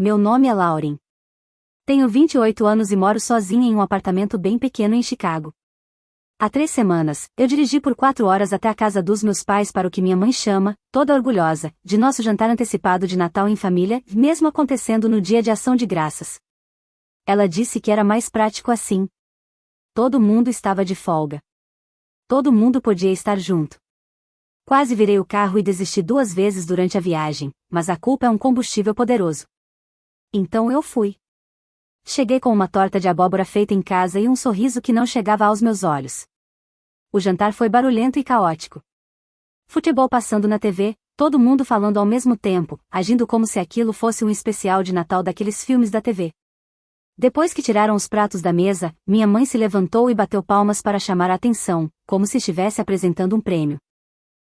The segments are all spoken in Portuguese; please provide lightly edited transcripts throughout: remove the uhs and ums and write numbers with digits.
meu nome é Lauren. Tenho 28 anos e moro sozinha em um apartamento bem pequeno em Chicago. Há 3 semanas, eu dirigi por 4 horas até a casa dos meus pais para o que minha mãe chama, toda orgulhosa, de nosso jantar antecipado de Natal em família, mesmo acontecendo no dia de Ação de Graças. Ela disse que era mais prático assim. Todo mundo estava de folga. Todo mundo podia estar junto. Quase virei o carro e desisti 2 vezes durante a viagem, mas a culpa é um combustível poderoso. Então eu fui. Cheguei com uma torta de abóbora feita em casa e um sorriso que não chegava aos meus olhos. O jantar foi barulhento e caótico. Futebol passando na TV, todo mundo falando ao mesmo tempo, agindo como se aquilo fosse um especial de Natal daqueles filmes da TV. Depois que tiraram os pratos da mesa, minha mãe se levantou e bateu palmas para chamar a atenção, como se estivesse apresentando um prêmio.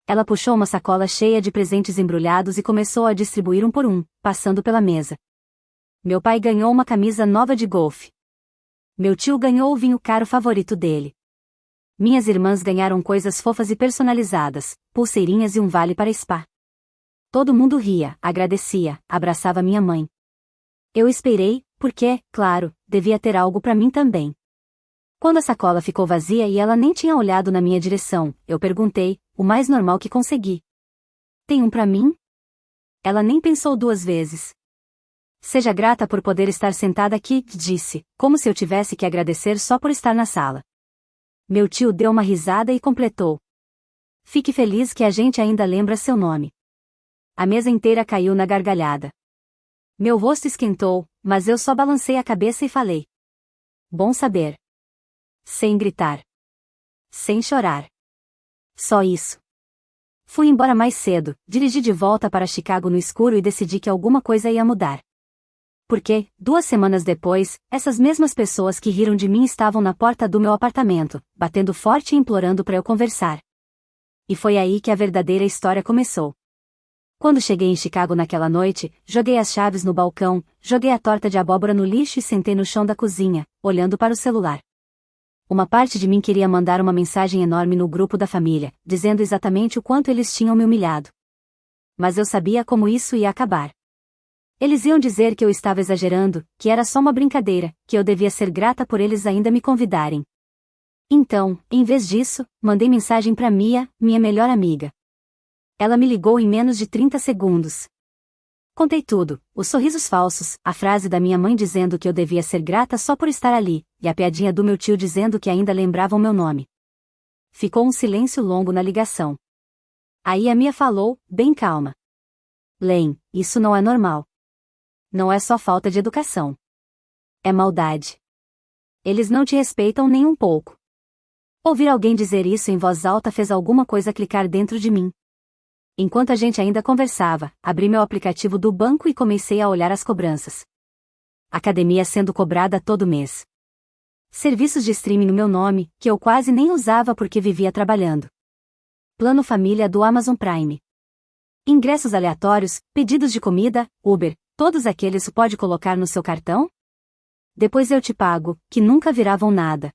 Ela puxou uma sacola cheia de presentes embrulhados e começou a distribuir um por um, passando pela mesa. Meu pai ganhou uma camisa nova de golfe. Meu tio ganhou o vinho caro favorito dele. Minhas irmãs ganharam coisas fofas e personalizadas, pulseirinhas e um vale para spa. Todo mundo ria, agradecia, abraçava minha mãe. Eu esperei, porque, claro, devia ter algo para mim também. Quando a sacola ficou vazia e ela nem tinha olhado na minha direção, eu perguntei, o mais normal que consegui. Tem um para mim? Ela nem pensou 2 vezes. Seja grata por poder estar sentada aqui, disse, como se eu tivesse que agradecer só por estar na sala. Meu tio deu uma risada e completou. Fique feliz que a gente ainda lembra seu nome. A mesa inteira caiu na gargalhada. Meu rosto esquentou, mas eu só balancei a cabeça e falei. Bom saber. Sem gritar. Sem chorar. Só isso. Fui embora mais cedo, dirigi de volta para Chicago no escuro e decidi que alguma coisa ia mudar. Porque, 2 semanas depois, essas mesmas pessoas que riram de mim estavam na porta do meu apartamento, batendo forte e implorando para eu conversar. E foi aí que a verdadeira história começou. Quando cheguei em Chicago naquela noite, joguei as chaves no balcão, joguei a torta de abóbora no lixo e sentei no chão da cozinha, olhando para o celular. Uma parte de mim queria mandar uma mensagem enorme no grupo da família, dizendo exatamente o quanto eles tinham me humilhado. Mas eu sabia como isso ia acabar. Eles iam dizer que eu estava exagerando, que era só uma brincadeira, que eu devia ser grata por eles ainda me convidarem. Então, em vez disso, mandei mensagem para Mia, minha melhor amiga. Ela me ligou em menos de 30 segundos. Contei tudo, os sorrisos falsos, a frase da minha mãe dizendo que eu devia ser grata só por estar ali, e a piadinha do meu tio dizendo que ainda lembravam meu nome. Ficou um silêncio longo na ligação. Aí a Mia falou, bem calma. Len, isso não é normal. Não é só falta de educação. É maldade. Eles não te respeitam nem um pouco. Ouvir alguém dizer isso em voz alta fez alguma coisa clicar dentro de mim. Enquanto a gente ainda conversava, abri meu aplicativo do banco e comecei a olhar as cobranças. Academia sendo cobrada todo mês. Serviços de streaming no meu nome, que eu quase nem usava porque vivia trabalhando. Plano família do Amazon Prime. Ingressos aleatórios, pedidos de comida, Uber, todos aqueles pode colocar no seu cartão? Depois eu te pago, que nunca viravam nada.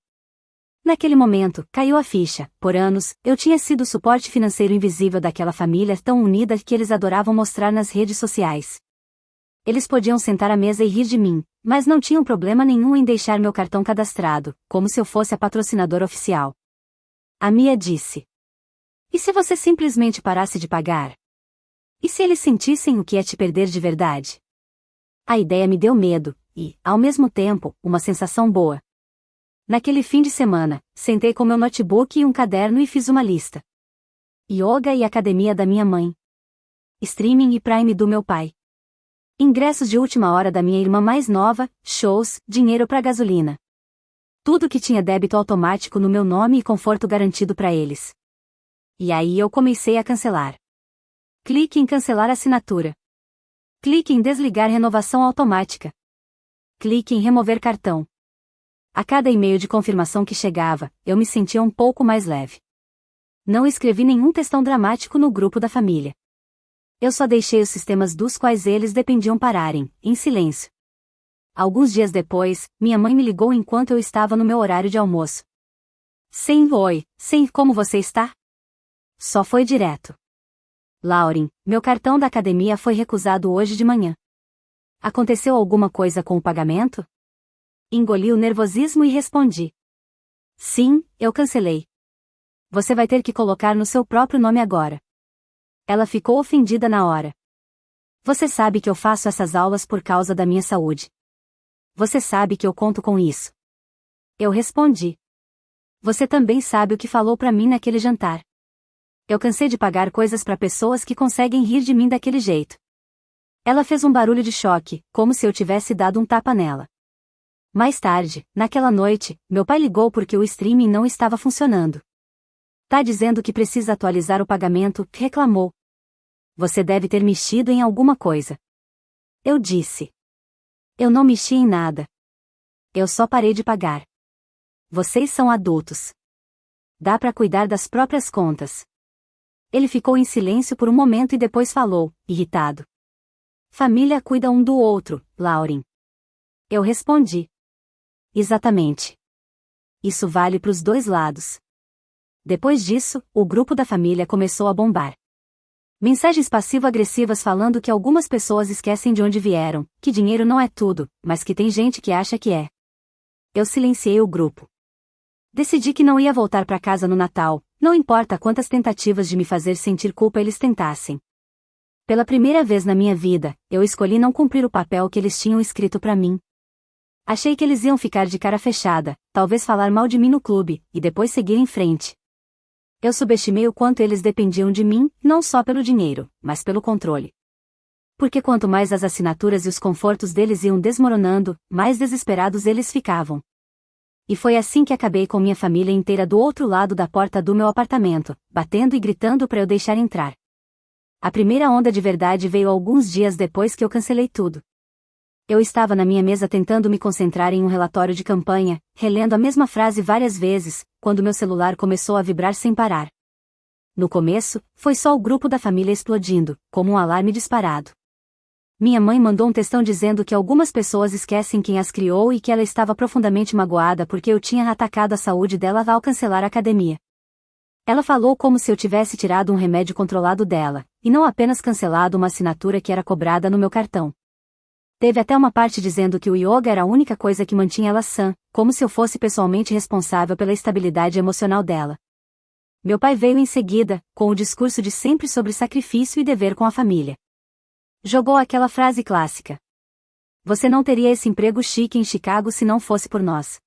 Naquele momento, caiu a ficha. Por anos, eu tinha sido o suporte financeiro invisível daquela família tão unida que eles adoravam mostrar nas redes sociais. Eles podiam sentar à mesa e rir de mim, mas não tinham problema nenhum em deixar meu cartão cadastrado, como se eu fosse a patrocinadora oficial. A Mia disse. E se você simplesmente parasse de pagar? E se eles sentissem o que é te perder de verdade? A ideia me deu medo, e, ao mesmo tempo, uma sensação boa. Naquele fim de semana, sentei com meu notebook e um caderno e fiz uma lista. Yoga e academia da minha mãe. Streaming e Prime do meu pai. Ingressos de última hora da minha irmã mais nova, shows, dinheiro para gasolina. Tudo que tinha débito automático no meu nome e conforto garantido para eles. E aí eu comecei a cancelar. Clique em cancelar assinatura. Clique em desligar renovação automática. Clique em remover cartão. A cada e-mail de confirmação que chegava, eu me sentia um pouco mais leve. Não escrevi nenhum textão dramático no grupo da família. Eu só deixei os sistemas dos quais eles dependiam pararem, em silêncio. Alguns dias depois, minha mãe me ligou enquanto eu estava no meu horário de almoço. Sem oi, sem como você está? Só foi direto. Lauren, meu cartão da academia foi recusado hoje de manhã. Aconteceu alguma coisa com o pagamento? Engoli o nervosismo e respondi. Sim, eu cancelei. Você vai ter que colocar no seu próprio nome agora. Ela ficou ofendida na hora. Você sabe que eu faço essas aulas por causa da minha saúde. Você sabe que eu conto com isso. Eu respondi. Você também sabe o que falou pra mim naquele jantar. Eu cansei de pagar coisas pra pessoas que conseguem rir de mim daquele jeito. Ela fez um barulho de choque, como se eu tivesse dado um tapa nela. Mais tarde, naquela noite, meu pai ligou porque o streaming não estava funcionando. Tá dizendo que precisa atualizar o pagamento, reclamou. Você deve ter mexido em alguma coisa. Eu disse. Eu não mexi em nada. Eu só parei de pagar. Vocês são adultos. Dá pra cuidar das próprias contas. Ele ficou em silêncio por um momento e depois falou, irritado. Família cuida um do outro, Lauren. Eu respondi. Exatamente. Isso vale pros dois lados. Depois disso, o grupo da família começou a bombar. Mensagens passivo-agressivas falando que algumas pessoas esquecem de onde vieram, que dinheiro não é tudo, mas que tem gente que acha que é. Eu silenciei o grupo. Decidi que não ia voltar para casa no Natal, não importa quantas tentativas de me fazer sentir culpa eles tentassem. Pela primeira vez na minha vida, eu escolhi não cumprir o papel que eles tinham escrito para mim. Achei que eles iam ficar de cara fechada, talvez falar mal de mim no clube, e depois seguir em frente. Eu subestimei o quanto eles dependiam de mim, não só pelo dinheiro, mas pelo controle. Porque quanto mais as assinaturas e os confortos deles iam desmoronando, mais desesperados eles ficavam. E foi assim que acabei com minha família inteira do outro lado da porta do meu apartamento, batendo e gritando para eu deixar entrar. A primeira onda de verdade veio alguns dias depois que eu cancelei tudo. Eu estava na minha mesa tentando me concentrar em um relatório de campanha, relendo a mesma frase várias vezes, quando meu celular começou a vibrar sem parar. No começo, foi só o grupo da família explodindo, como um alarme disparado. Minha mãe mandou um textão dizendo que algumas pessoas esquecem quem as criou e que ela estava profundamente magoada porque eu tinha atacado a saúde dela ao cancelar a academia. Ela falou como se eu tivesse tirado um remédio controlado dela, e não apenas cancelado uma assinatura que era cobrada no meu cartão. Teve até uma parte dizendo que o yoga era a única coisa que mantinha ela sã, como se eu fosse pessoalmente responsável pela estabilidade emocional dela. Meu pai veio em seguida, com o discurso de sempre sobre sacrifício e dever com a família. Jogou aquela frase clássica. Você não teria esse emprego chique em Chicago se não fosse por nós.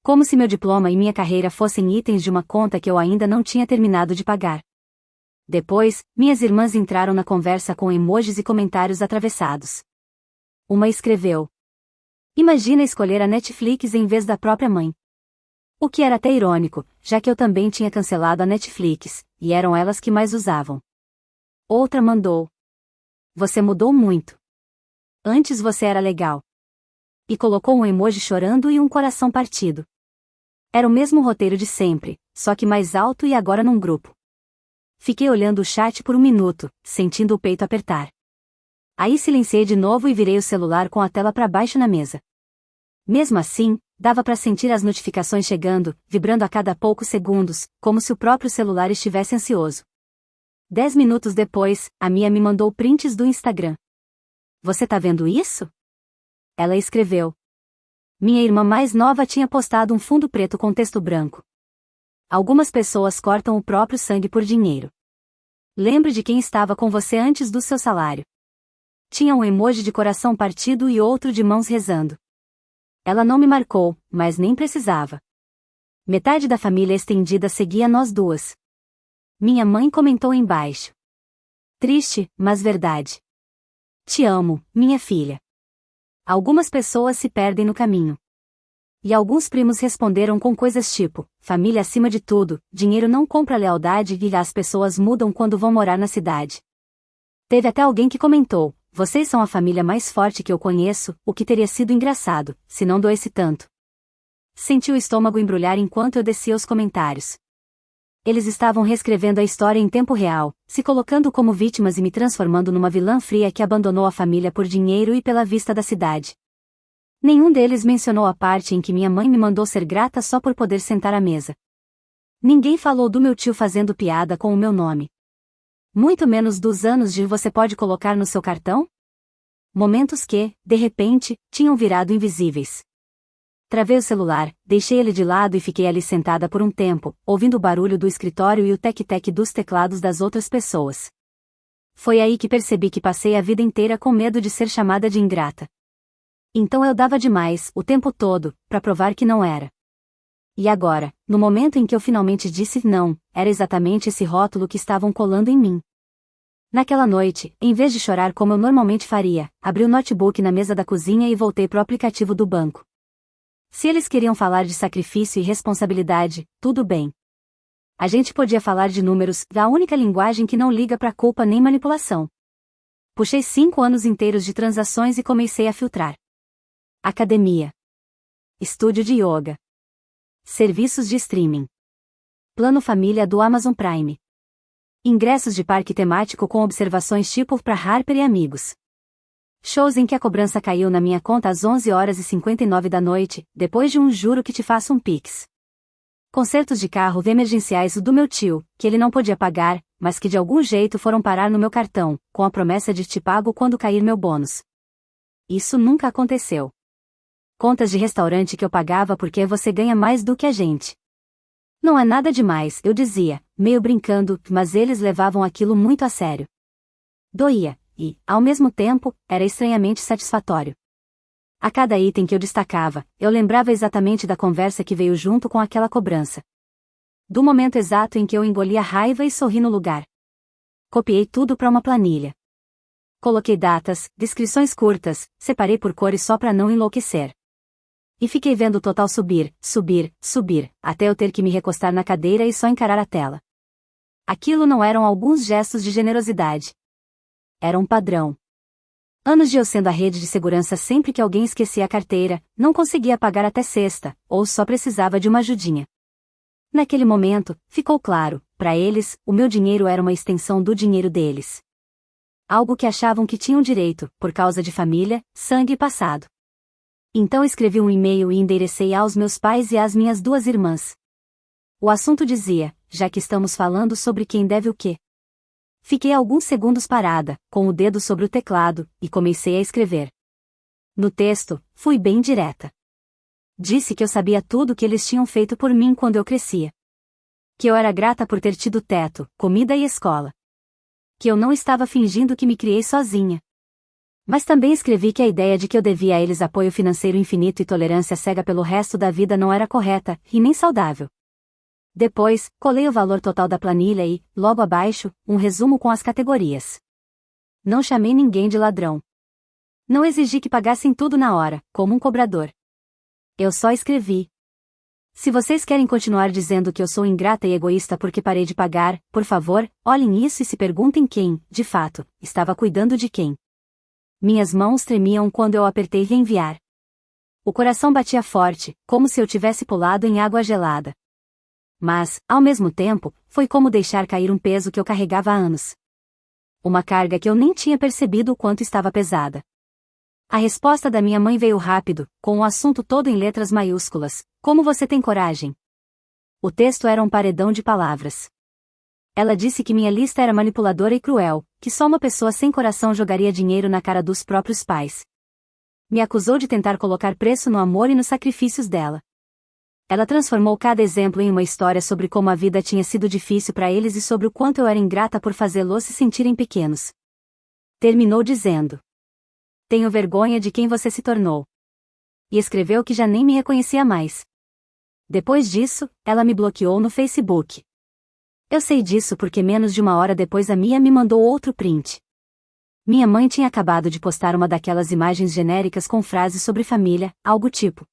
Como se meu diploma e minha carreira fossem itens de uma conta que eu ainda não tinha terminado de pagar. Depois, minhas irmãs entraram na conversa com emojis e comentários atravessados. Uma escreveu: Imagina escolher a Netflix em vez da própria mãe. O que era até irônico, já que eu também tinha cancelado a Netflix, e eram elas que mais usavam. Outra mandou: Você mudou muito. Antes você era legal. E colocou um emoji chorando e um coração partido. Era o mesmo roteiro de sempre, só que mais alto e agora num grupo. Fiquei olhando o chat por um minuto, sentindo o peito apertar. Aí silenciei de novo e virei o celular com a tela para baixo na mesa. Mesmo assim, dava para sentir as notificações chegando, vibrando a cada poucos segundos, como se o próprio celular estivesse ansioso. 10 minutos depois, a Mia me mandou prints do Instagram. Você tá vendo isso? Ela escreveu. Minha irmã mais nova tinha postado um fundo preto com texto branco. Algumas pessoas cortam o próprio sangue por dinheiro. Lembre de quem estava com você antes do seu salário. Tinha um emoji de coração partido e outro de mãos rezando. Ela não me marcou, mas nem precisava. Metade da família estendida seguia nós duas. Minha mãe comentou embaixo. Triste, mas verdade. Te amo, minha filha. Algumas pessoas se perdem no caminho. E alguns primos responderam com coisas tipo, família acima de tudo, dinheiro não compra lealdade e as pessoas mudam quando vão morar na cidade. Teve até alguém que comentou, vocês são a família mais forte que eu conheço, o que teria sido engraçado, se não doesse tanto. Senti o estômago embrulhar enquanto eu descia os comentários. Eles estavam reescrevendo a história em tempo real, se colocando como vítimas e me transformando numa vilã fria que abandonou a família por dinheiro e pela vista da cidade. Nenhum deles mencionou a parte em que minha mãe me mandou ser grata só por poder sentar à mesa. Ninguém falou do meu tio fazendo piada com o meu nome. Muito menos dos anos de você pode colocar no seu cartão? Momentos que, de repente, tinham virado invisíveis. Travei o celular, deixei ele de lado e fiquei ali sentada por um tempo, ouvindo o barulho do escritório e o tec-tec dos teclados das outras pessoas. Foi aí que percebi que passei a vida inteira com medo de ser chamada de ingrata. Então eu dava demais, o tempo todo, para provar que não era. E agora, no momento em que eu finalmente disse não, era exatamente esse rótulo que estavam colando em mim. Naquela noite, em vez de chorar como eu normalmente faria, abri o notebook na mesa da cozinha e voltei pro aplicativo do banco. Se eles queriam falar de sacrifício e responsabilidade, tudo bem. A gente podia falar de números, a única linguagem que não liga pra culpa nem manipulação. Puxei 5 anos inteiros de transações e comecei a filtrar. Academia. Estúdio de yoga. Serviços de streaming. Plano família do Amazon Prime. Ingressos de parque temático com observações tipo pra Harper e amigos. Shows em que a cobrança caiu na minha conta às 11h59 da noite, depois de juro que te faço um pix. Concertos de carro emergenciais do meu tio, que ele não podia pagar, mas que de algum jeito foram parar no meu cartão, com a promessa de te pago quando cair meu bônus. Isso nunca aconteceu. Contas de restaurante que eu pagava porque você ganha mais do que a gente. Não é nada demais, eu dizia, meio brincando, mas eles levavam aquilo muito a sério. Doía, e, ao mesmo tempo, era estranhamente satisfatório. A cada item que eu destacava, eu lembrava exatamente da conversa que veio junto com aquela cobrança. Do momento exato em que eu engoli a raiva e sorri no lugar. Copiei tudo para uma planilha. Coloquei datas, descrições curtas, separei por cores só para não enlouquecer. E fiquei vendo o total subir, até eu ter que me recostar na cadeira e só encarar a tela. Aquilo não eram alguns gestos de generosidade. Era um padrão. Anos de eu sendo a rede de segurança sempre que alguém esquecia a carteira, não conseguia pagar até sexta, ou só precisava de uma ajudinha. Naquele momento, ficou claro, para eles, o meu dinheiro era uma extensão do dinheiro deles. Algo que achavam que tinham direito, por causa de família, sangue e passado. Então escrevi um e-mail e enderecei aos meus pais e às minhas 2 irmãs. O assunto dizia, já que estamos falando sobre quem deve o quê. Fiquei alguns segundos parada, com o dedo sobre o teclado, e comecei a escrever. No texto, fui bem direta. Disse que eu sabia tudo o que eles tinham feito por mim quando eu crescia. Que eu era grata por ter tido teto, comida e escola. Que eu não estava fingindo que me criei sozinha. Mas também escrevi que a ideia de que eu devia a eles apoio financeiro infinito e tolerância cega pelo resto da vida não era correta, e nem saudável. Depois, colei o valor total da planilha e, logo abaixo, um resumo com as categorias. Não chamei ninguém de ladrão. Não exigi que pagassem tudo na hora, como um cobrador. Eu só escrevi. Se vocês querem continuar dizendo que eu sou ingrata e egoísta porque parei de pagar, por favor, olhem isso e se perguntem quem, de fato, estava cuidando de quem. Minhas mãos tremiam quando eu apertei enviar. O coração batia forte, como se eu tivesse pulado em água gelada. Mas, ao mesmo tempo, foi como deixar cair um peso que eu carregava há anos. Uma carga que eu nem tinha percebido o quanto estava pesada. A resposta da minha mãe veio rápido, com o assunto todo em letras maiúsculas. Como você tem coragem? O texto era um paredão de palavras. Ela disse que minha lista era manipuladora e cruel, que só uma pessoa sem coração jogaria dinheiro na cara dos próprios pais. Me acusou de tentar colocar preço no amor e nos sacrifícios dela. Ela transformou cada exemplo em uma história sobre como a vida tinha sido difícil para eles e sobre o quanto eu era ingrata por fazê-los se sentirem pequenos. Terminou dizendo: tenho vergonha de quem você se tornou. E escreveu que já nem me reconhecia mais. Depois disso, ela me bloqueou no Facebook. Eu sei disso porque menos de 1 hora depois a Mia me mandou outro print. Minha mãe tinha acabado de postar uma daquelas imagens genéricas com frases sobre família, algo tipo: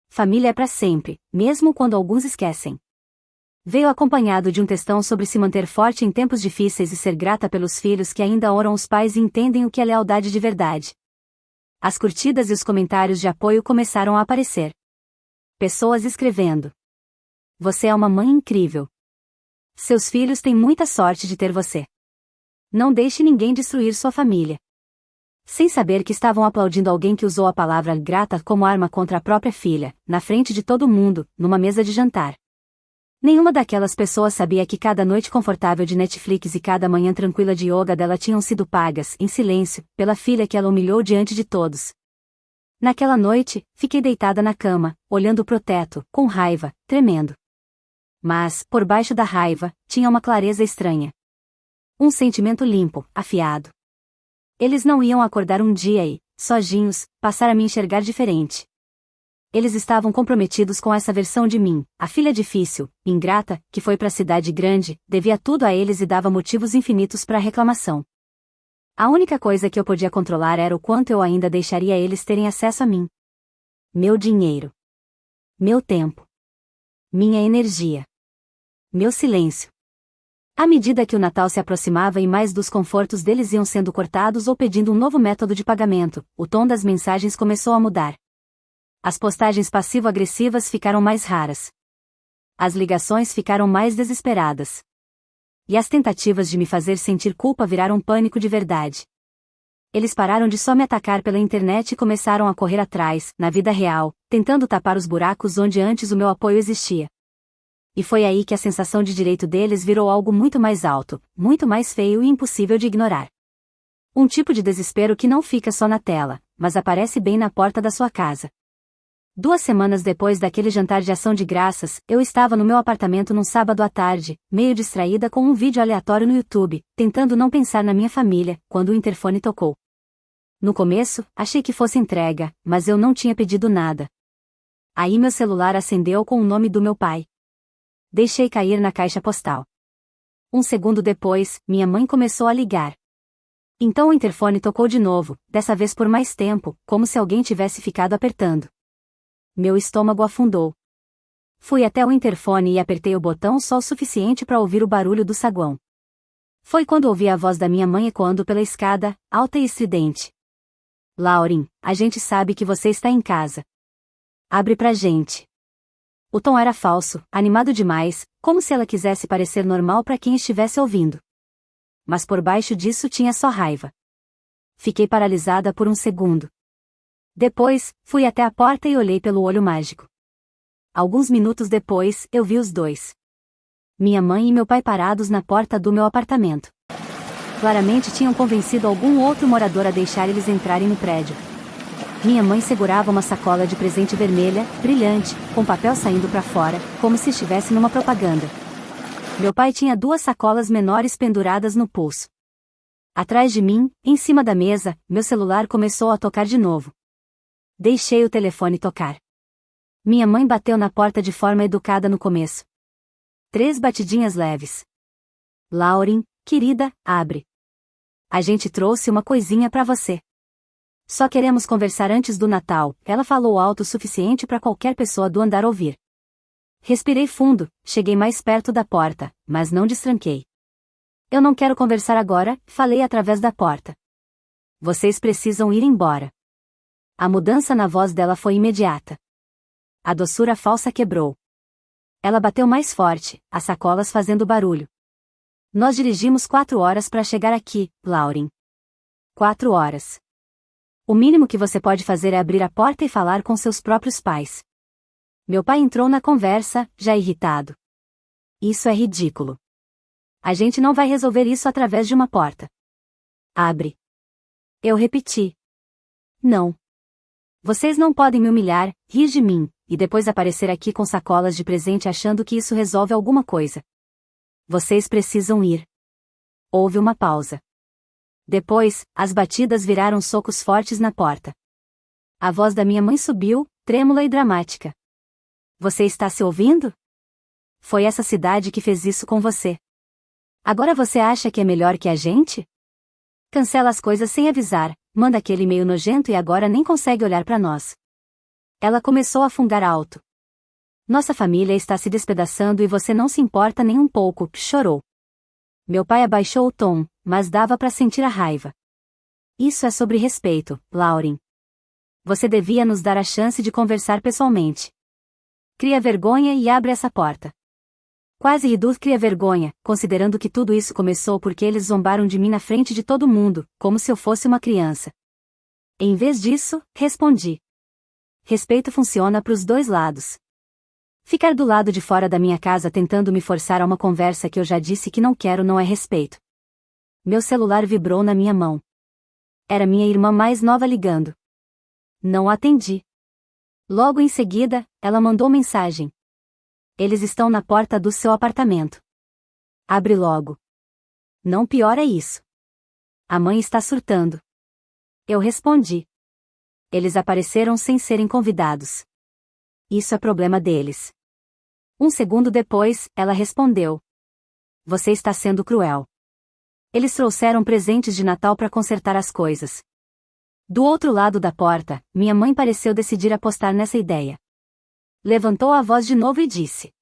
família é pra sempre, mesmo quando alguns esquecem. Veio acompanhado de um textão sobre se manter forte em tempos difíceis e ser grata pelos filhos que ainda honram os pais e entendem o que é lealdade de verdade. As curtidas e os comentários de apoio começaram a aparecer. Pessoas escrevendo: você é uma mãe incrível. Seus filhos têm muita sorte de ter você. Não deixe ninguém destruir sua família. Sem saber que estavam aplaudindo alguém que usou a palavra grata como arma contra a própria filha, na frente de todo mundo, numa mesa de jantar. Nenhuma daquelas pessoas sabia que cada noite confortável de Netflix e cada manhã tranquila de yoga dela tinham sido pagas, em silêncio, pela filha que ela humilhou diante de todos. Naquela noite, fiquei deitada na cama, olhando pro teto, com raiva, tremendo. Mas, por baixo da raiva, tinha uma clareza estranha. Um sentimento limpo, afiado. Eles não iam acordar um dia e, sozinhos, passar a me enxergar diferente. Eles estavam comprometidos com essa versão de mim, a filha difícil, ingrata, que foi para a cidade grande, devia tudo a eles e dava motivos infinitos para reclamação. A única coisa que eu podia controlar era o quanto eu ainda deixaria eles terem acesso a mim. Meu dinheiro. Meu tempo. Minha energia. Meu silêncio. À medida que o Natal se aproximava e mais dos confortos deles iam sendo cortados ou pedindo um novo método de pagamento, o tom das mensagens começou a mudar. As postagens passivo-agressivas ficaram mais raras. As ligações ficaram mais desesperadas. E as tentativas de me fazer sentir culpa viraram pânico de verdade. Eles pararam de só me atacar pela internet e começaram a correr atrás, na vida real, tentando tapar os buracos onde antes o meu apoio existia. E foi aí que a sensação de direito deles virou algo muito mais alto, muito mais feio e impossível de ignorar. Um tipo de desespero que não fica só na tela, mas aparece bem na porta da sua casa. 2 semanas depois daquele jantar de ação de graças, eu estava no meu apartamento num sábado à tarde, meio distraída com um vídeo aleatório no YouTube, tentando não pensar na minha família, quando o interfone tocou. No começo, achei que fosse entrega, mas eu não tinha pedido nada. Aí meu celular acendeu com o nome do meu pai. Deixei cair na caixa postal. 1 segundo depois, minha mãe começou a ligar. Então o interfone tocou de novo, dessa vez por mais tempo, como se alguém tivesse ficado apertando. Meu estômago afundou. Fui até o interfone e apertei o botão só o suficiente para ouvir o barulho do saguão. Foi quando ouvi a voz da minha mãe ecoando pela escada, alta e estridente. Lauren, a gente sabe que você está em casa. Abre pra gente. O tom era falso, animado demais, como se ela quisesse parecer normal para quem estivesse ouvindo. Mas por baixo disso tinha só raiva. Fiquei paralisada por um segundo. Depois, fui até a porta e olhei pelo olho mágico. Alguns minutos depois, eu vi os dois. Minha mãe e meu pai parados na porta do meu apartamento. Claramente tinham convencido algum outro morador a deixar eles entrarem no prédio. Minha mãe segurava uma sacola de presente vermelha, brilhante, com papel saindo para fora, como se estivesse numa propaganda. Meu pai tinha 2 sacolas menores penduradas no pulso. Atrás de mim, em cima da mesa, meu celular começou a tocar de novo. Deixei o telefone tocar. Minha mãe bateu na porta de forma educada no começo. 3 batidinhas leves. Lauren, querida, abre. A gente trouxe uma coisinha para você. Só queremos conversar antes do Natal, ela falou alto o suficiente para qualquer pessoa do andar ouvir. Respirei fundo, cheguei mais perto da porta, mas não destranquei. Eu não quero conversar agora, falei através da porta. Vocês precisam ir embora. A mudança na voz dela foi imediata. A doçura falsa quebrou. Ela bateu mais forte, as sacolas fazendo barulho. Nós dirigimos 4 horas para chegar aqui, Lauren. 4 horas. O mínimo que você pode fazer é abrir a porta e falar com seus próprios pais. Meu pai entrou na conversa, já irritado. Isso é ridículo. A gente não vai resolver isso através de uma porta. Abre. Eu repeti. Não. Vocês não podem me humilhar, rir de mim, e depois aparecer aqui com sacolas de presente achando que isso resolve alguma coisa. Vocês precisam ir. Houve uma pausa. Depois, as batidas viraram socos fortes na porta. A voz da minha mãe subiu, trêmula e dramática. Você está se ouvindo? Foi essa cidade que fez isso com você. Agora você acha que é melhor que a gente? Cancela as coisas sem avisar, manda aquele e-mail nojento e agora nem consegue olhar para nós. Ela começou a fungar alto. Nossa família está se despedaçando e você não se importa nem um pouco, chorou. Meu pai abaixou o tom, mas dava para sentir a raiva. Isso é sobre respeito, Lauren. Você devia nos dar a chance de conversar pessoalmente. Cria vergonha e abre essa porta. Quase Riduz cria vergonha, considerando que tudo isso começou porque eles zombaram de mim na frente de todo mundo, como se eu fosse uma criança. Em vez disso, respondi. Respeito funciona para os 2 lados. Ficar do lado de fora da minha casa tentando me forçar a uma conversa que eu já disse que não quero não é respeito. Meu celular vibrou na minha mão. Era minha irmã mais nova ligando. Não atendi. Logo em seguida, ela mandou mensagem. Eles estão na porta do seu apartamento. Abre logo. Não piora isso. A mãe está surtando. Eu respondi. Eles apareceram sem serem convidados. Isso é problema deles. Um segundo depois, ela respondeu. Você está sendo cruel. Eles trouxeram presentes de Natal para consertar as coisas. Do outro lado da porta, minha mãe pareceu decidir apostar nessa ideia. Levantou a voz de novo e disse.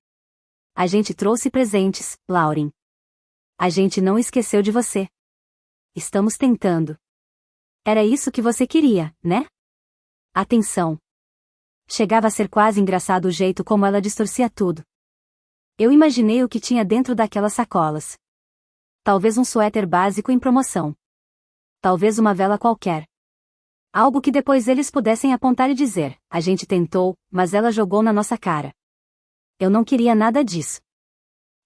A gente trouxe presentes, Lauren. A gente não esqueceu de você. Estamos tentando. Era isso que você queria, né? Atenção. Chegava a ser quase engraçado o jeito como ela distorcia tudo. Eu imaginei o que tinha dentro daquelas sacolas. Talvez um suéter básico em promoção. Talvez uma vela qualquer. Algo que depois eles pudessem apontar e dizer, a gente tentou, mas ela jogou na nossa cara. Eu não queria nada disso.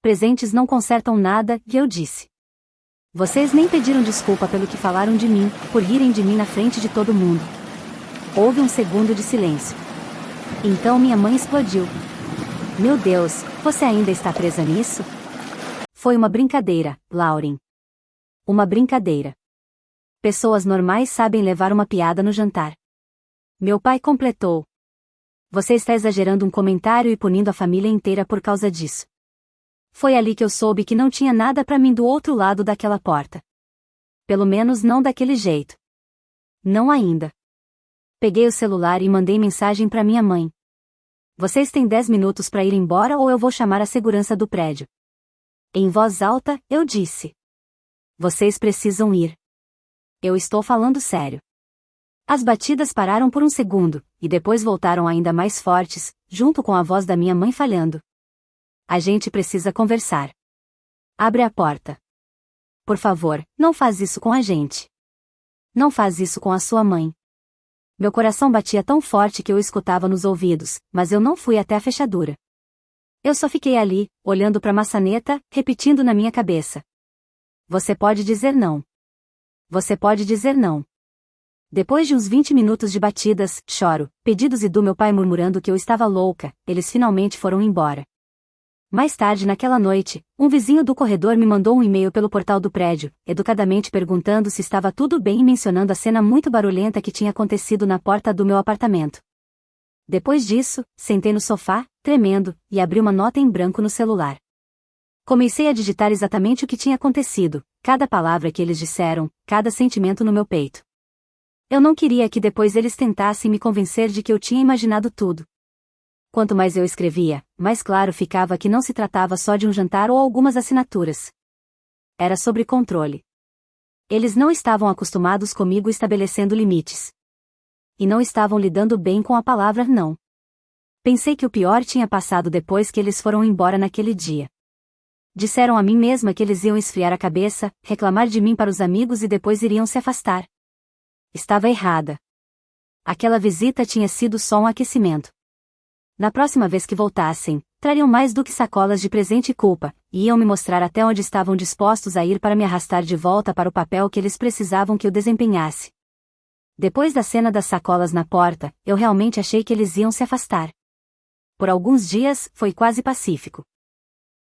Presentes não consertam nada, e eu disse. Vocês nem pediram desculpa pelo que falaram de mim, por rirem de mim na frente de todo mundo. Houve um segundo de silêncio. Então minha mãe explodiu. Meu Deus, você ainda está presa nisso? Foi uma brincadeira, Lauren. Uma brincadeira. Pessoas normais sabem levar uma piada no jantar. Meu pai completou. Você está exagerando um comentário e punindo a família inteira por causa disso. Foi ali que eu soube que não tinha nada para mim do outro lado daquela porta. Pelo menos não daquele jeito. Não ainda. Peguei o celular e mandei mensagem para minha mãe. Vocês têm 10 minutos para ir embora ou eu vou chamar a segurança do prédio. Em voz alta, eu disse. Vocês precisam ir. Eu estou falando sério. As batidas pararam por um segundo, e depois voltaram ainda mais fortes, junto com a voz da minha mãe falhando. A gente precisa conversar. Abre a porta. Por favor, não faz isso com a gente. Não faz isso com a sua mãe. Meu coração batia tão forte que eu escutava nos ouvidos, mas eu não fui até a fechadura. Eu só fiquei ali, olhando para a maçaneta, repetindo na minha cabeça. Você pode dizer não. Você pode dizer não. Depois de uns 20 minutos de batidas, choro, pedidos e do meu pai murmurando que eu estava louca, eles finalmente foram embora. Mais tarde naquela noite, um vizinho do corredor me mandou um e-mail pelo portal do prédio, educadamente perguntando se estava tudo bem e mencionando a cena muito barulhenta que tinha acontecido na porta do meu apartamento. Depois disso, sentei no sofá, tremendo, e abri uma nota em branco no celular. Comecei a digitar exatamente o que tinha acontecido, cada palavra que eles disseram, cada sentimento no meu peito. Eu não queria que depois eles tentassem me convencer de que eu tinha imaginado tudo. Quanto mais eu escrevia, mais claro ficava que não se tratava só de um jantar ou algumas assinaturas. Era sobre controle. Eles não estavam acostumados comigo estabelecendo limites. E não estavam lidando bem com a palavra não. Pensei que o pior tinha passado depois que eles foram embora naquele dia. Disseram a mim mesma que eles iam esfriar a cabeça, reclamar de mim para os amigos e depois iriam se afastar. Estava errada. Aquela visita tinha sido só um aquecimento. Na próxima vez que voltassem, trariam mais do que sacolas de presente e culpa, e iam me mostrar até onde estavam dispostos a ir para me arrastar de volta para o papel que eles precisavam que eu desempenhasse. Depois da cena das sacolas na porta, eu realmente achei que eles iam se afastar. Por alguns dias, foi quase pacífico.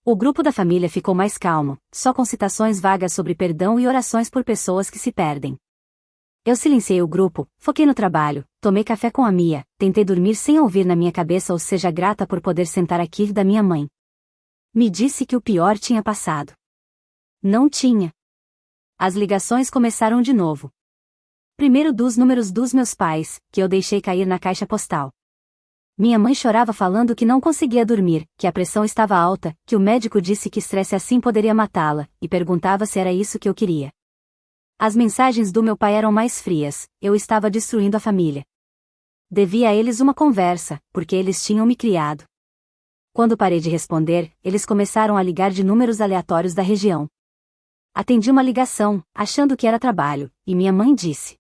O grupo da família ficou mais calmo, só com citações vagas sobre perdão e orações por pessoas que se perdem. Eu silenciei o grupo, foquei no trabalho, tomei café com a Mia, tentei dormir sem ouvir na minha cabeça ou seja grata por poder sentar aqui da minha mãe. Me disse que o pior tinha passado. Não tinha. As ligações começaram de novo. Primeiro dos números dos meus pais, que eu deixei cair na caixa postal. Minha mãe chorava falando que não conseguia dormir, que a pressão estava alta, que o médico disse que estresse assim poderia matá-la, e perguntava se era isso que eu queria. As mensagens do meu pai eram mais frias, eu estava destruindo a família. Devia a eles uma conversa, porque eles tinham me criado. Quando parei de responder, eles começaram a ligar de números aleatórios da região. Atendi uma ligação, achando que era trabalho, e minha mãe disse.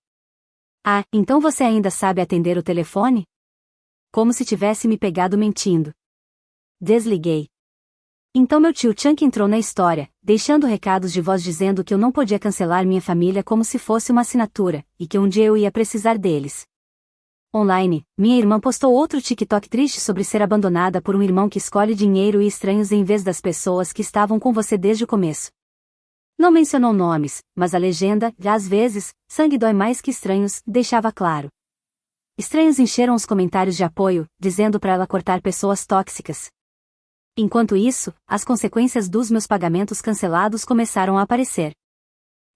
Ah, então você ainda sabe atender o telefone? Como se tivesse me pegado mentindo. Desliguei. Então meu tio Chunk entrou na história, deixando recados de voz dizendo que eu não podia cancelar minha família como se fosse uma assinatura, e que um dia eu ia precisar deles. Online, minha irmã postou outro TikTok triste sobre ser abandonada por um irmão que escolhe dinheiro e estranhos em vez das pessoas que estavam com você desde o começo. Não mencionou nomes, mas a legenda, às vezes, sangue dói mais que estranhos, deixava claro. Estranhos encheram os comentários de apoio, dizendo para ela cortar pessoas tóxicas. Enquanto isso, as consequências dos meus pagamentos cancelados começaram a aparecer.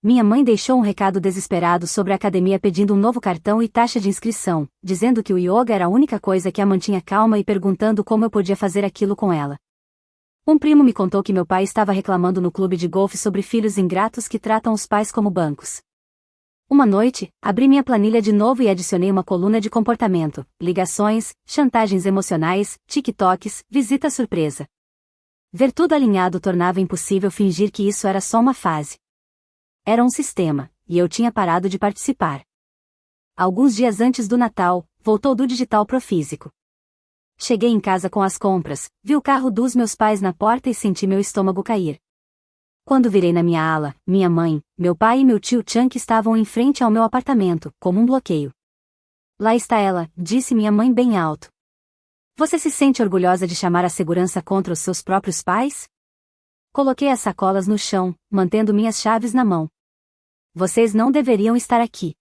Minha mãe deixou um recado desesperado sobre a academia pedindo um novo cartão e taxa de inscrição, dizendo que o yoga era a única coisa que a mantinha calma e perguntando como eu podia fazer aquilo com ela. Um primo me contou que meu pai estava reclamando no clube de golfe sobre filhos ingratos que tratam os pais como bancos. Uma noite, abri minha planilha de novo e adicionei uma coluna de comportamento, ligações, chantagens emocionais, TikToks, visita surpresa. Ver tudo alinhado tornava impossível fingir que isso era só uma fase. Era um sistema, e eu tinha parado de participar. Alguns dias antes do Natal, voltou do digital pro físico. Cheguei em casa com as compras, vi o carro dos meus pais na porta e senti meu estômago cair. Quando virei na minha ala, minha mãe, meu pai e meu tio Chunk estavam em frente ao meu apartamento, como um bloqueio. Lá está ela, disse minha mãe bem alto. Você se sente orgulhosa de chamar a segurança contra os seus próprios pais? Coloquei as sacolas no chão, mantendo minhas chaves na mão. Vocês não deveriam estar aqui.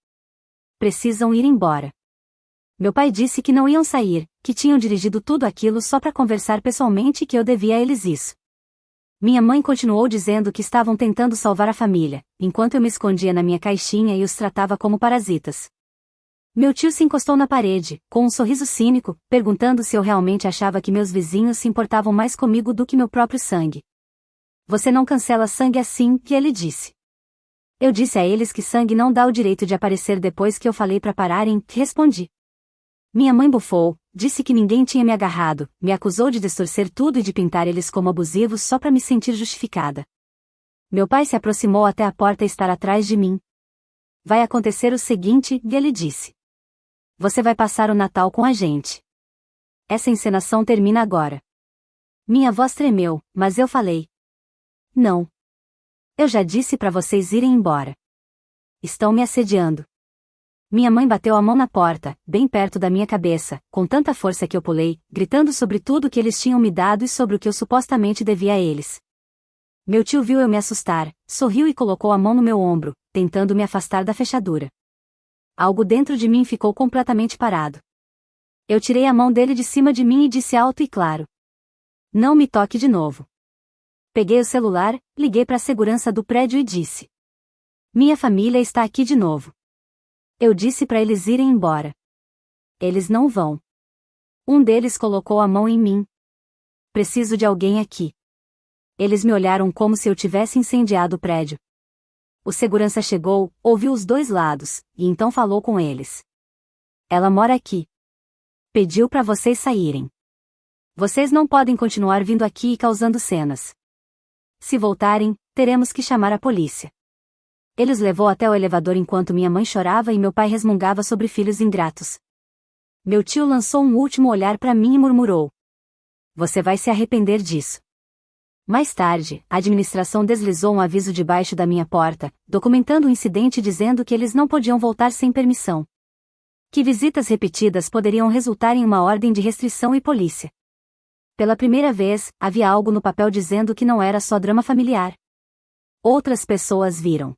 Precisam ir embora. Meu pai disse que não iam sair, que tinham dirigido tudo aquilo só para conversar pessoalmente e que eu devia a eles isso. Minha mãe continuou dizendo que estavam tentando salvar a família, enquanto eu me escondia na minha caixinha e os tratava como parasitas. Meu tio se encostou na parede, com um sorriso cínico, perguntando se eu realmente achava que meus vizinhos se importavam mais comigo do que meu próprio sangue. Você não cancela sangue assim, que ele disse. Eu disse a eles que sangue não dá o direito de aparecer depois que eu falei para pararem, respondi. Minha mãe bufou, disse que ninguém tinha me agarrado, me acusou de distorcer tudo e de pintar eles como abusivos só para me sentir justificada. Meu pai se aproximou até a porta estar atrás de mim. Vai acontecer o seguinte, ele disse. Você vai passar o Natal com a gente. Essa encenação termina agora. Minha voz tremeu, mas eu falei. Não. Eu já disse para vocês irem embora. Estão me assediando. Minha mãe bateu a mão na porta, bem perto da minha cabeça, com tanta força que eu pulei, gritando sobre tudo que eles tinham me dado e sobre o que eu supostamente devia a eles. Meu tio viu eu me assustar, sorriu e colocou a mão no meu ombro, tentando me afastar da fechadura. Algo dentro de mim ficou completamente parado. Eu tirei a mão dele de cima de mim e disse alto e claro. Não me toque de novo. Peguei o celular, liguei para a segurança do prédio e disse. Minha família está aqui de novo. Eu disse para eles irem embora. Eles não vão. Um deles colocou a mão em mim. Preciso de alguém aqui. Eles me olharam como se eu tivesse incendiado o prédio. O segurança chegou, ouviu os dois lados, e então falou com eles. Ela mora aqui. Pediu para vocês saírem. Vocês não podem continuar vindo aqui e causando cenas. Se voltarem, teremos que chamar a polícia. Ele os levou até o elevador enquanto minha mãe chorava e meu pai resmungava sobre filhos ingratos. Meu tio lançou um último olhar para mim e murmurou. Você vai se arrepender disso. Mais tarde, a administração deslizou um aviso debaixo da minha porta, documentando o incidente dizendo que eles não podiam voltar sem permissão. Que visitas repetidas poderiam resultar em uma ordem de restrição e polícia. Pela primeira vez, havia algo no papel dizendo que não era só drama familiar. Outras pessoas viram.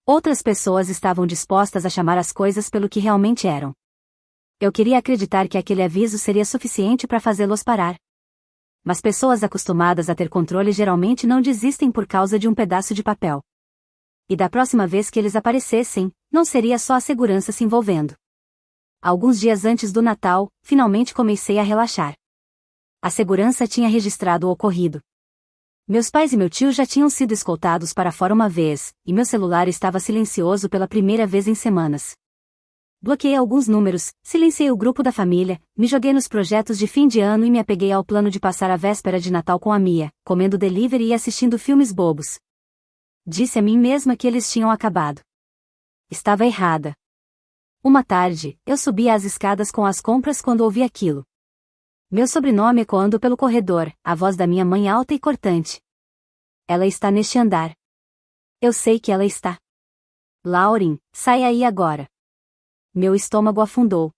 Outras pessoas estavam dispostas a chamar as coisas pelo que realmente eram. Eu queria acreditar que aquele aviso seria suficiente para fazê-los parar. Mas pessoas acostumadas a ter controle geralmente não desistem por causa de um pedaço de papel. E da próxima vez que eles aparecessem, não seria só a segurança se envolvendo. Alguns dias antes do Natal, finalmente comecei a relaxar. A segurança tinha registrado o ocorrido. Meus pais e meu tio já tinham sido escoltados para fora uma vez, e meu celular estava silencioso pela primeira vez em semanas. Bloqueei alguns números, silenciei o grupo da família, me joguei nos projetos de fim de ano e me apeguei ao plano de passar a véspera de Natal com a Mia, comendo delivery e assistindo filmes bobos. Disse a mim mesma que eles tinham acabado. Estava errada. Uma tarde, eu subia as escadas com as compras quando ouvi aquilo. Meu sobrenome ecoando pelo corredor, a voz da minha mãe alta e cortante. Ela está neste andar. Eu sei que ela está. Lauren, sai aí agora. Meu estômago afundou.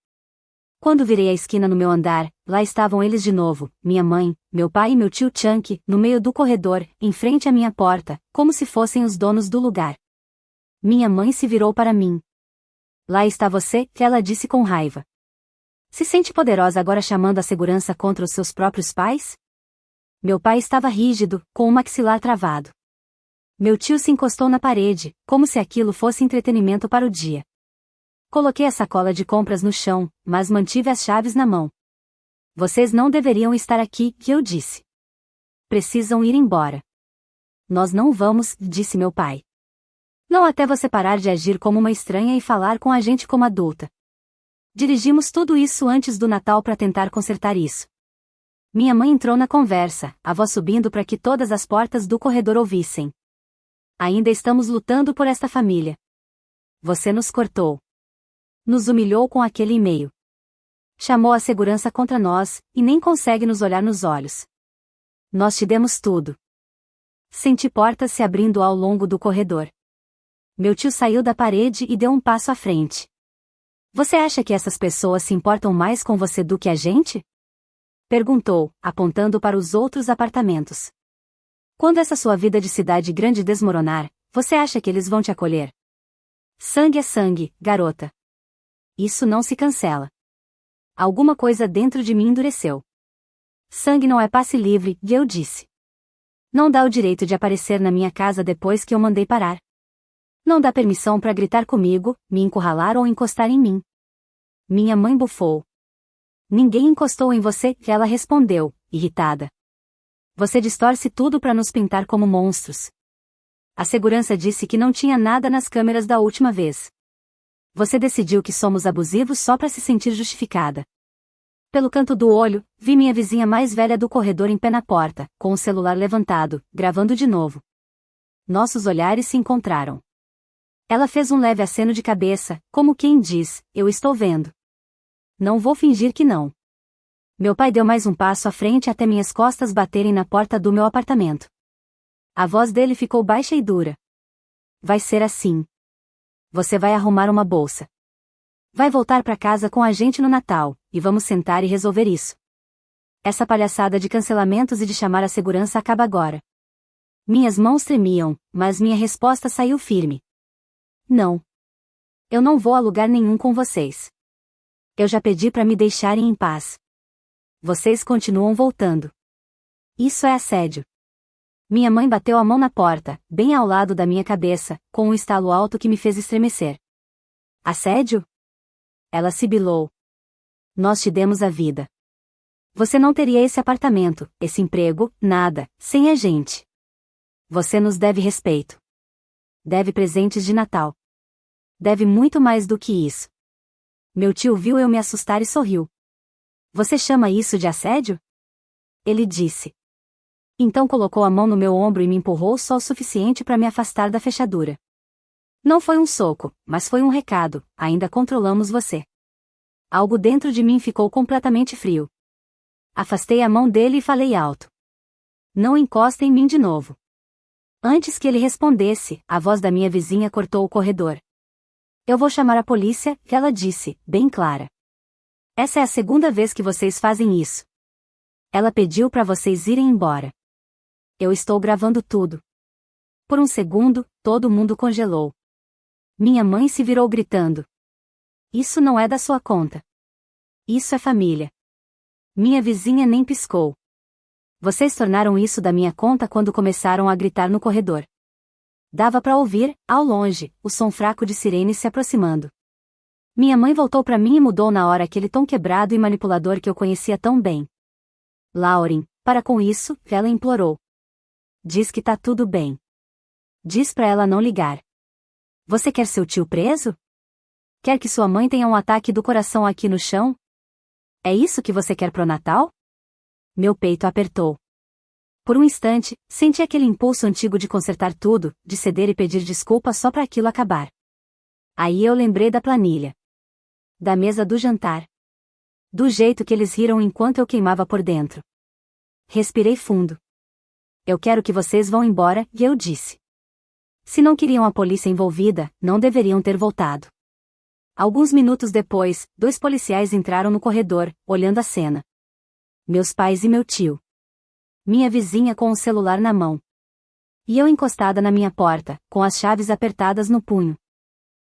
Quando virei a esquina no meu andar, lá estavam eles de novo, minha mãe, meu pai e meu tio Chunky, no meio do corredor, em frente à minha porta, como se fossem os donos do lugar. Minha mãe se virou para mim. Lá está você, que ela disse com raiva. Se sente poderosa agora chamando a segurança contra os seus próprios pais? Meu pai estava rígido, com o maxilar travado. Meu tio se encostou na parede, como se aquilo fosse entretenimento para o dia. Coloquei a sacola de compras no chão, mas mantive as chaves na mão. Vocês não deveriam estar aqui, que eu disse. Precisam ir embora. Nós não vamos, disse meu pai. Não até você parar de agir como uma estranha e falar com a gente como adulta. Dirigimos tudo isso antes do Natal para tentar consertar isso. Minha mãe entrou na conversa, a voz subindo para que todas as portas do corredor ouvissem. Ainda estamos lutando por esta família. Você nos cortou. Nos humilhou com aquele e-mail. Chamou a segurança contra nós, e nem consegue nos olhar nos olhos. Nós te demos tudo. Senti portas se abrindo ao longo do corredor. Meu tio saiu da parede e deu um passo à frente. Você acha que essas pessoas se importam mais com você do que a gente? Perguntou, apontando para os outros apartamentos. Quando essa sua vida de cidade grande desmoronar, você acha que eles vão te acolher? Sangue é sangue, garota. Isso não se cancela. Alguma coisa dentro de mim endureceu. Sangue não é passe livre, eu disse. Não dá o direito de aparecer na minha casa depois que eu mandei parar. Não dá permissão para gritar comigo, me encurralar ou encostar em mim. Minha mãe bufou. Ninguém encostou em você, ela respondeu, irritada. Você distorce tudo para nos pintar como monstros. A segurança disse que não tinha nada nas câmeras da última vez. Você decidiu que somos abusivos só para se sentir justificada. Pelo canto do olho, vi minha vizinha mais velha do corredor em pé na porta, com o celular levantado, gravando de novo. Nossos olhares se encontraram. Ela fez um leve aceno de cabeça, como quem diz, eu estou vendo. Não vou fingir que não. Meu pai deu mais um passo à frente até minhas costas baterem na porta do meu apartamento. A voz dele ficou baixa e dura. Vai ser assim. Você vai arrumar uma bolsa. Vai voltar para casa com a gente no Natal, e vamos sentar e resolver isso. Essa palhaçada de cancelamentos e de chamar a segurança acaba agora. Minhas mãos tremiam, mas minha resposta saiu firme. Não. Eu não vou a lugar nenhum com vocês. Eu já pedi para me deixarem em paz. Vocês continuam voltando. Isso é assédio. Minha mãe bateu a mão na porta, bem ao lado da minha cabeça, com um estalo alto que me fez estremecer. Assédio? Ela sibilou. Nós te demos a vida. Você não teria esse apartamento, esse emprego, nada, sem a gente. Você nos deve respeito. Deve presentes de Natal. Deve muito mais do que isso. Meu tio viu eu me assustar e sorriu. Você chama isso de assédio? Ele disse. Então colocou a mão no meu ombro e me empurrou só o suficiente para me afastar da fechadura. Não foi um soco, mas foi um recado, ainda controlamos você. Algo dentro de mim ficou completamente frio. Afastei a mão dele e falei alto. Não encosta em mim de novo. Antes que ele respondesse, a voz da minha vizinha cortou o corredor. Eu vou chamar a polícia, ela disse, bem clara. Essa é a segunda vez que vocês fazem isso. Ela pediu para vocês irem embora. Eu estou gravando tudo. Por um segundo, todo mundo congelou. Minha mãe se virou gritando. Isso não é da sua conta. Isso é família. Minha vizinha nem piscou. Vocês tornaram isso da minha conta quando começaram a gritar no corredor. Dava para ouvir, ao longe, o som fraco de sirenes se aproximando. Minha mãe voltou para mim e mudou na hora aquele tom quebrado e manipulador que eu conhecia tão bem. Lauren, para com isso, ela implorou. Diz que tá tudo bem. Diz pra ela não ligar. Você quer seu tio preso? Quer que sua mãe tenha um ataque do coração aqui no chão? É isso que você quer pro Natal? Meu peito apertou. Por um instante, senti aquele impulso antigo de consertar tudo, de ceder e pedir desculpa só pra aquilo acabar. Aí eu lembrei da planilha. Da mesa do jantar. Do jeito que eles riram enquanto eu queimava por dentro. Respirei fundo. Eu quero que vocês vão embora, e eu disse. Se não queriam a polícia envolvida, não deveriam ter voltado. Alguns minutos depois, 2 policiais entraram no corredor, olhando a cena. Meus pais e meu tio. Minha vizinha com o celular na mão. E eu encostada na minha porta, com as chaves apertadas no punho.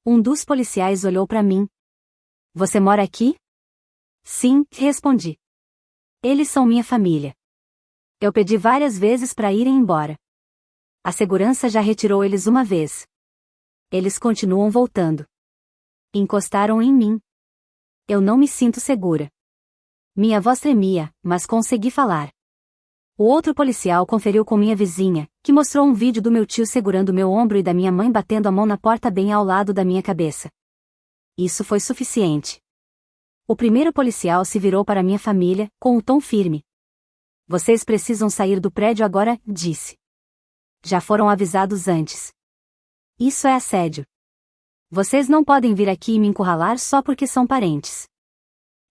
Um dos policiais olhou para mim. Você mora aqui? Sim, respondi. Eles são minha família. Eu pedi várias vezes para irem embora. A segurança já retirou eles uma vez. Eles continuam voltando. Encostaram em mim. Eu não me sinto segura. Minha voz tremia, mas consegui falar. O outro policial conferiu com minha vizinha, que mostrou um vídeo do meu tio segurando meu ombro e da minha mãe batendo a mão na porta bem ao lado da minha cabeça. Isso foi suficiente. O primeiro policial se virou para minha família, com um tom firme. Vocês precisam sair do prédio agora, disse. Já foram avisados antes. Isso é assédio. Vocês não podem vir aqui e me encurralar só porque são parentes.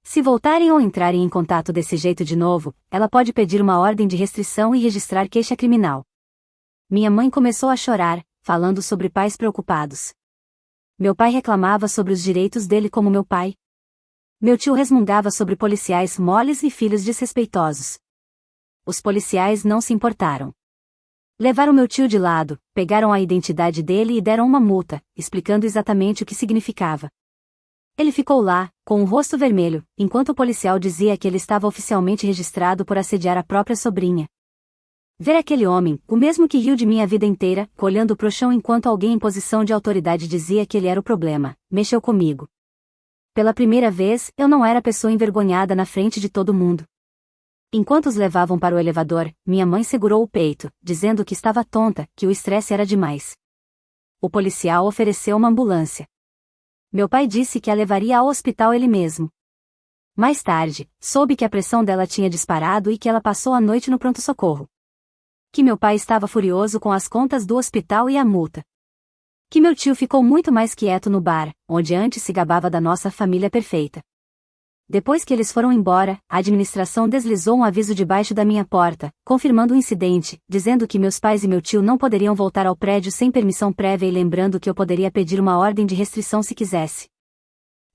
Se voltarem ou entrarem em contato desse jeito de novo, ela pode pedir uma ordem de restrição e registrar queixa criminal. Minha mãe começou a chorar, falando sobre pais preocupados. Meu pai reclamava sobre os direitos dele como meu pai. Meu tio resmungava sobre policiais moles e filhos desrespeitosos. Os policiais não se importaram. Levaram meu tio de lado, pegaram a identidade dele e deram uma multa, explicando exatamente o que significava. Ele ficou lá, com o rosto vermelho, enquanto o policial dizia que ele estava oficialmente registrado por assediar a própria sobrinha. Ver aquele homem, o mesmo que riu de mim a vida inteira, olhando pro chão enquanto alguém em posição de autoridade dizia que ele era o problema, mexeu comigo. Pela primeira vez, eu não era pessoa envergonhada na frente de todo mundo. Enquanto os levavam para o elevador, minha mãe segurou o peito, dizendo que estava tonta, que o estresse era demais. O policial ofereceu uma ambulância. Meu pai disse que a levaria ao hospital ele mesmo. Mais tarde, soube que a pressão dela tinha disparado e que ela passou a noite no pronto-socorro. Que meu pai estava furioso com as contas do hospital e a multa. Que meu tio ficou muito mais quieto no bar, onde antes se gabava da nossa família perfeita. Depois que eles foram embora, a administração deslizou um aviso debaixo da minha porta, confirmando o incidente, dizendo que meus pais e meu tio não poderiam voltar ao prédio sem permissão prévia e lembrando que eu poderia pedir uma ordem de restrição se quisesse.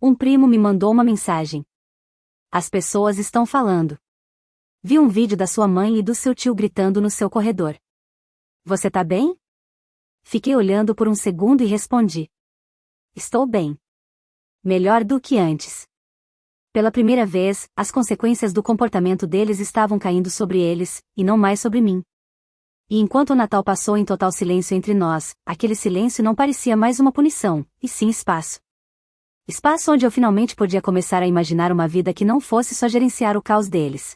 Um primo me mandou uma mensagem. As pessoas estão falando. Vi um vídeo da sua mãe e do seu tio gritando no seu corredor. Você tá bem? Fiquei olhando por um segundo e respondi. Estou bem. Melhor do que antes. Pela primeira vez, as consequências do comportamento deles estavam caindo sobre eles, e não mais sobre mim. E enquanto o Natal passou em total silêncio entre nós, aquele silêncio não parecia mais uma punição, e sim espaço. Espaço onde eu finalmente podia começar a imaginar uma vida que não fosse só gerenciar o caos deles.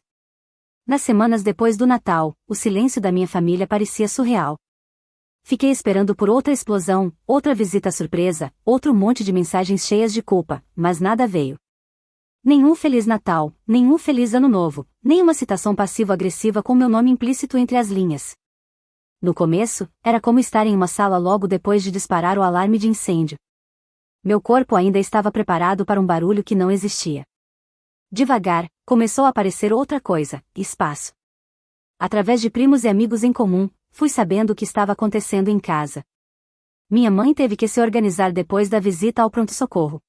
Nas semanas depois do Natal, o silêncio da minha família parecia surreal. Fiquei esperando por outra explosão, outra visita surpresa, outro monte de mensagens cheias de culpa, mas nada veio. Nenhum Feliz Natal, nenhum Feliz Ano Novo, nenhuma citação passivo-agressiva com meu nome implícito entre as linhas. No começo, era como estar em uma sala logo depois de disparar o alarme de incêndio. Meu corpo ainda estava preparado para um barulho que não existia. Devagar, começou a aparecer outra coisa, espaço. Através de primos e amigos em comum, fui sabendo o que estava acontecendo em casa. Minha mãe teve que se organizar depois da visita ao pronto-socorro.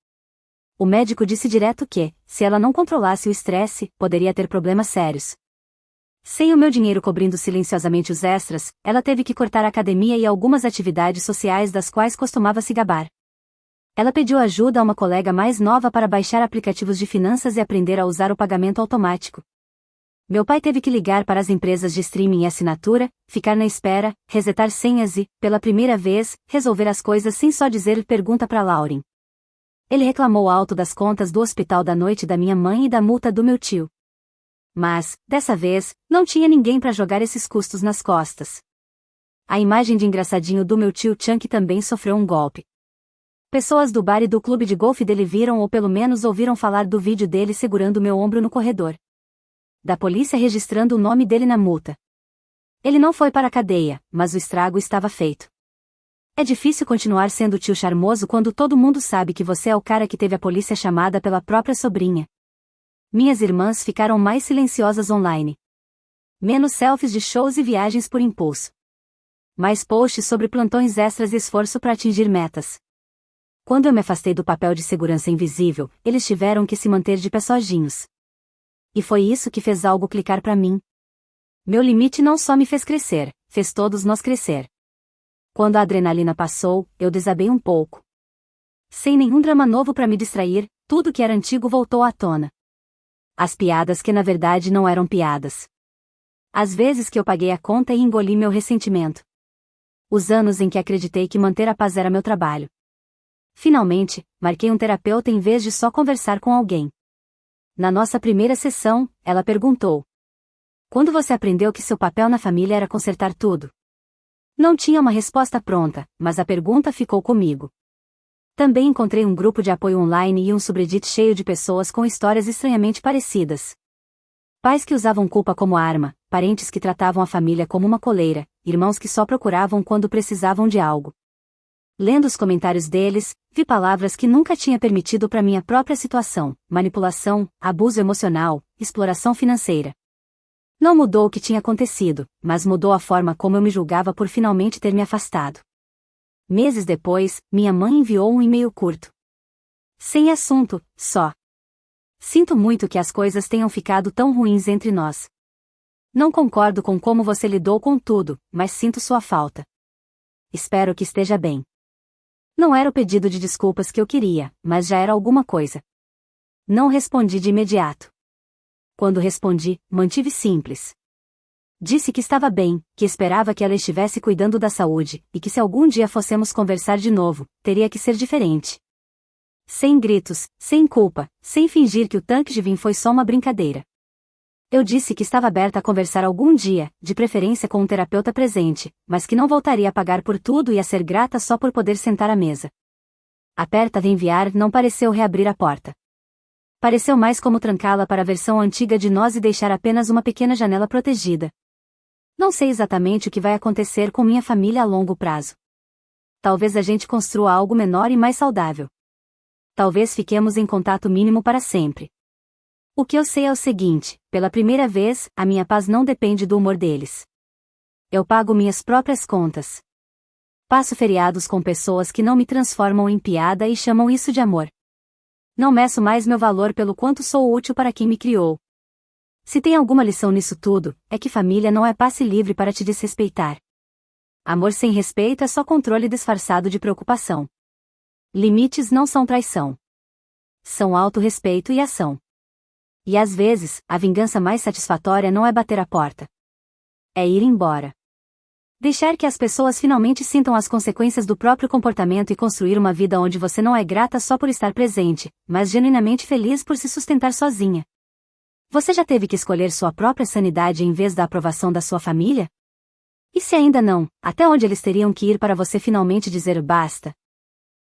O médico disse direto que, se ela não controlasse o estresse, poderia ter problemas sérios. Sem o meu dinheiro cobrindo silenciosamente os extras, ela teve que cortar a academia e algumas atividades sociais das quais costumava se gabar. Ela pediu ajuda a uma colega mais nova para baixar aplicativos de finanças e aprender a usar o pagamento automático. Meu pai teve que ligar para as empresas de streaming e assinatura, ficar na espera, resetar senhas e, pela primeira vez, resolver as coisas sem só dizer pergunta para Lauren. Ele reclamou alto das contas do hospital da noite da minha mãe e da multa do meu tio. Mas, dessa vez, não tinha ninguém para jogar esses custos nas costas. A imagem de engraçadinho do meu tio Chunk também sofreu um golpe. Pessoas do bar e do clube de golfe dele viram ou pelo menos ouviram falar do vídeo dele segurando meu ombro no corredor. Da polícia registrando o nome dele na multa. Ele não foi para a cadeia, mas o estrago estava feito. É difícil continuar sendo tio charmoso quando todo mundo sabe que você é o cara que teve a polícia chamada pela própria sobrinha. Minhas irmãs ficaram mais silenciosas online. Menos selfies de shows e viagens por impulso. Mais posts sobre plantões extras e esforço para atingir metas. Quando eu me afastei do papel de segurança invisível, eles tiveram que se manter de pé sozinhos. E foi isso que fez algo clicar para mim. Meu limite não só me fez crescer, fez todos nós crescer. Quando a adrenalina passou, eu desabei um pouco. Sem nenhum drama novo para me distrair, tudo que era antigo voltou à tona. As piadas que na verdade não eram piadas. As vezes que eu paguei a conta e engoli meu ressentimento. Os anos em que acreditei que manter a paz era meu trabalho. Finalmente, marquei um terapeuta em vez de só conversar com alguém. Na nossa primeira sessão, ela perguntou: quando você aprendeu que seu papel na família era consertar tudo? Não tinha uma resposta pronta, mas a pergunta ficou comigo. Também encontrei um grupo de apoio online e um subreddit cheio de pessoas com histórias estranhamente parecidas. Pais que usavam culpa como arma, parentes que tratavam a família como uma coleira, irmãos que só procuravam quando precisavam de algo. Lendo os comentários deles, vi palavras que nunca tinha permitido para minha própria situação: manipulação, abuso emocional, exploração financeira. Não mudou o que tinha acontecido, mas mudou a forma como eu me julgava por finalmente ter me afastado. Meses depois, minha mãe enviou um e-mail curto. Sem assunto, só. Sinto muito que as coisas tenham ficado tão ruins entre nós. Não concordo com como você lidou com tudo, mas sinto sua falta. Espero que esteja bem. Não era o pedido de desculpas que eu queria, mas já era alguma coisa. Não respondi de imediato. Quando respondi, mantive simples. Disse que estava bem, que esperava que ela estivesse cuidando da saúde, e que se algum dia fossemos conversar de novo, teria que ser diferente. Sem gritos, sem culpa, sem fingir que o tanque de vinho foi só uma brincadeira. Eu disse que estava aberta a conversar algum dia, de preferência com um terapeuta presente, mas que não voltaria a pagar por tudo e a ser grata só por poder sentar à mesa. Aperta de enviar não pareceu reabrir a porta. Pareceu mais como trancá-la para a versão antiga de nós e deixar apenas uma pequena janela protegida. Não sei exatamente o que vai acontecer com minha família a longo prazo. Talvez a gente construa algo menor e mais saudável. Talvez fiquemos em contato mínimo para sempre. O que eu sei é o seguinte: pela primeira vez, a minha paz não depende do humor deles. Eu pago minhas próprias contas. Passo feriados com pessoas que não me transformam em piada e chamam isso de amor. Não meço mais meu valor pelo quanto sou útil para quem me criou. Se tem alguma lição nisso tudo, é que família não é passe livre para te desrespeitar. Amor sem respeito é só controle disfarçado de preocupação. Limites não são traição. São autorrespeito e ação. E às vezes, a vingança mais satisfatória não é bater a porta. É ir embora. Deixar que as pessoas finalmente sintam as consequências do próprio comportamento e construir uma vida onde você não é grata só por estar presente, mas genuinamente feliz por se sustentar sozinha. Você já teve que escolher sua própria sanidade em vez da aprovação da sua família? E se ainda não, até onde eles teriam que ir para você finalmente dizer basta?